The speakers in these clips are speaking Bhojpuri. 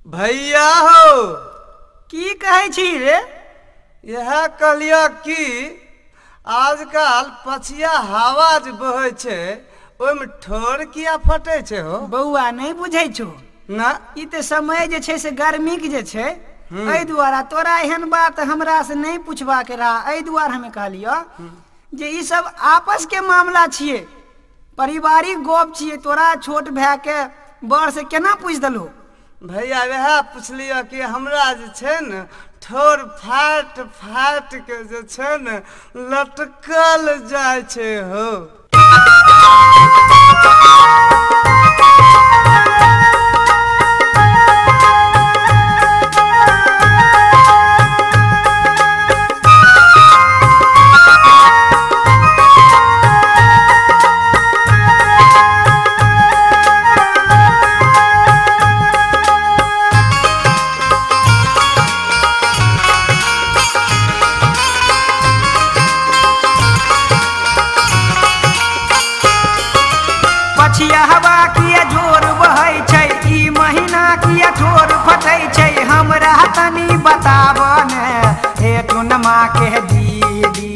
भैया हो की कहे छी रे? यह कहलिया कि आजकल पछिया हवा जे बहे छे ओमे ठोर किया फटे छे हो? बउआ नहीं बुझे छो ना ई ते समय जे छे से गर्मी के जे छे एहि द्वारा तोरा एहन बात हमरा से नहीं पूछबा के रहा। एहि द्वारा हमें कहलियो जे ई सब आपस के मामला छिए, पारिवारिक गप छिए। तोरा छोट भाई के बड़ से केना पूछ दलो? भैया वह पूछलिया कि हमरा जे छे न ठोर फाट फाट के जे छे न लटकल जाय छे हो। पछिया हवा किया जोर बहै छै, ई महीना किया ठोर फटै छै, हमरा तनी बताब ने हे टुनमा के दीदी,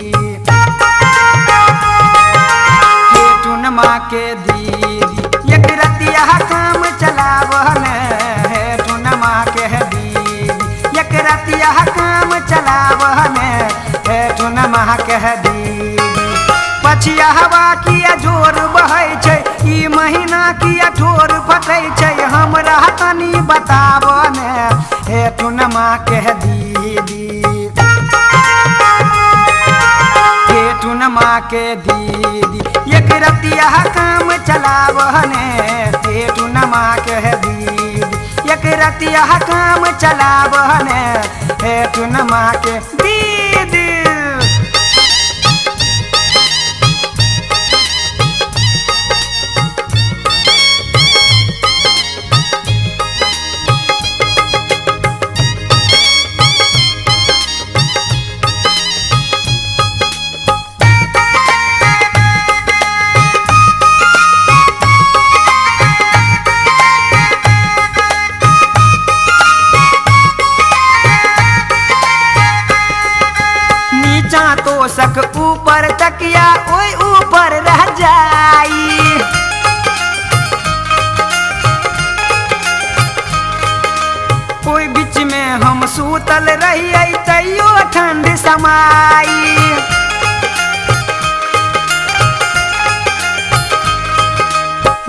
हे टुनमा के दीदी एक रतिया काम चलाब ने हे टुनमा के दीदी, एक रतिया काम चलाब ने हे टुनमा के दीदी। पछिया हवा किया जोर बहै छै, ई महीना किया ठोर फटै छै, हमरा तनी बताब ने हे टुनमा के दीदी, हे टुनमा के दीदी एक रतिया काम चलाब ने हे टुनमा के दीदी, एक रतिया काम चलाब ने हे टुनमा के दीदी। तो सक ऊपर तकिया ओए ऊपर रह जाई, कोई बीच में हम सूतल रहिए तैयो ठंड समाई,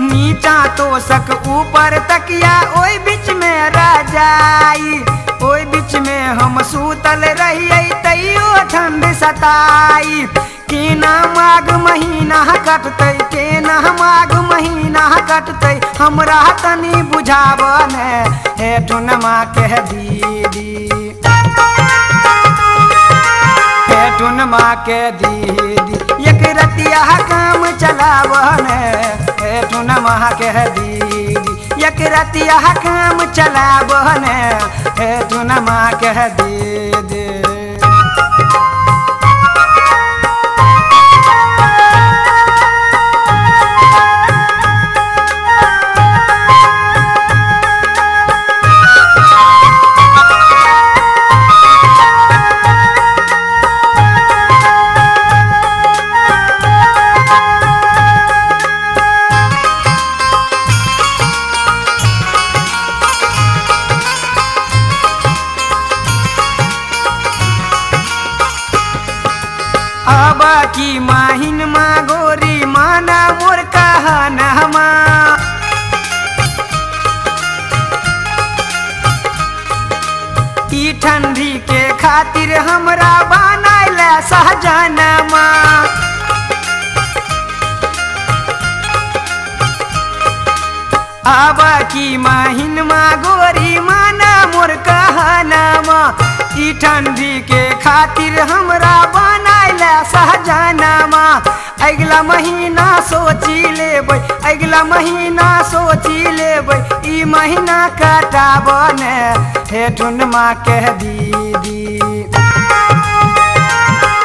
नीचा तो सक ऊपर तकिया ओए बीच में रह जाई, ओए बीच में हम सूतल रहिए तैयो ठंड सताई। केना माघ महीना कटतै, केना माघ महीना कटतै, हमरा तनी बुझाब ने हे टुनमा के दीदी, हे टुनमा के दीदी एक रतिया काम चलाब ने हे टुनमा के दीदी, एक रतिया काम चलाब ने हे टुनमा के दीदी। अब की माहिन मा गोरी माना मोर कहनमा, ई ठंडी के खातिर हमरा बनाइल सहजनमा, अब की माहिन मा गोरी माना मोर कहनमा, ई ठंडी के खातिर हमरा बनाइल सहजनमा। अगला महीना सोची लेबै, अगला महीना सोची लेबै, ई महीना कटाब ने हे टुनमा के दीदी,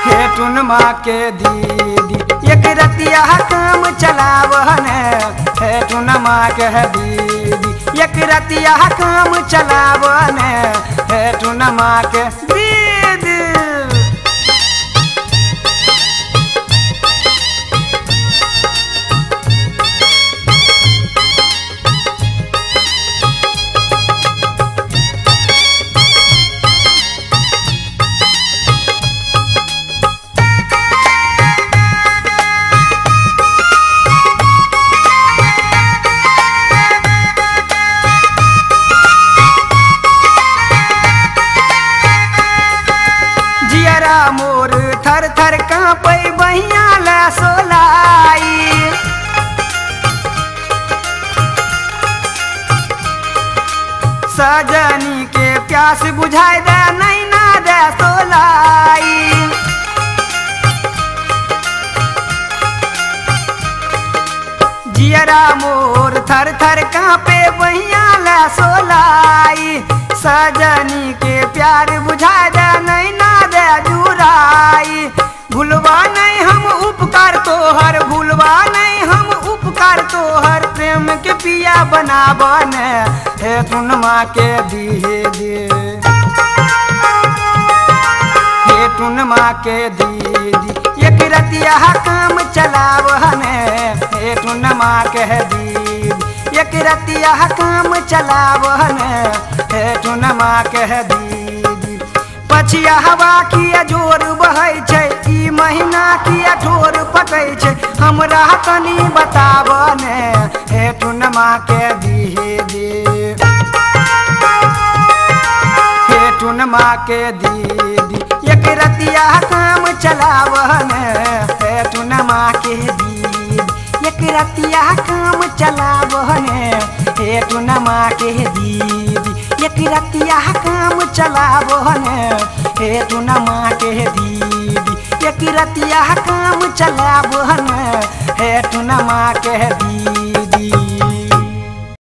हे टुनमा के दीदी एक रतिया काम चलाब ने हे टुनमा के दीदी, एक रतिया काम चलावन हे टुनमा के दीदी। मोर थर थर कांपै बहिया ला सोलाई। सजनी के प्यास बुझाई दे नैना दे सोलाई। जियरा मोर थर थर कांपे बहिया ला सोलाई। सजनी के प्यार बुझाई दे नैना दे जुराई। भूलवा नहीं हम उपकार तोहर, भूलवा नहीं हम उपकार तोहर। प्रेम के पिया बनावन हे टुनमा के दीदी। हे टुनमा के दीदी एक रतिया काम चलावन हे टुनमा के दीदी। एक रतिया काम चलावन हे टुनमा के दीदी। पछिया हवा किया जोर बहै छै, ई महीना किया ठोर पकै छै। हमरा तनी बतावन हे टुनमा के दीदी। हे टुनमा के दीदी एक रतिया काम चलावन हे टुनमा के दीदी। एक रतिया काम चलावन हे टुनमा के दीदी। एक रतिया काम चलावन हे टुनमा के दीदी। एक रतिया काम चलावन हे टुनमा के दीदी।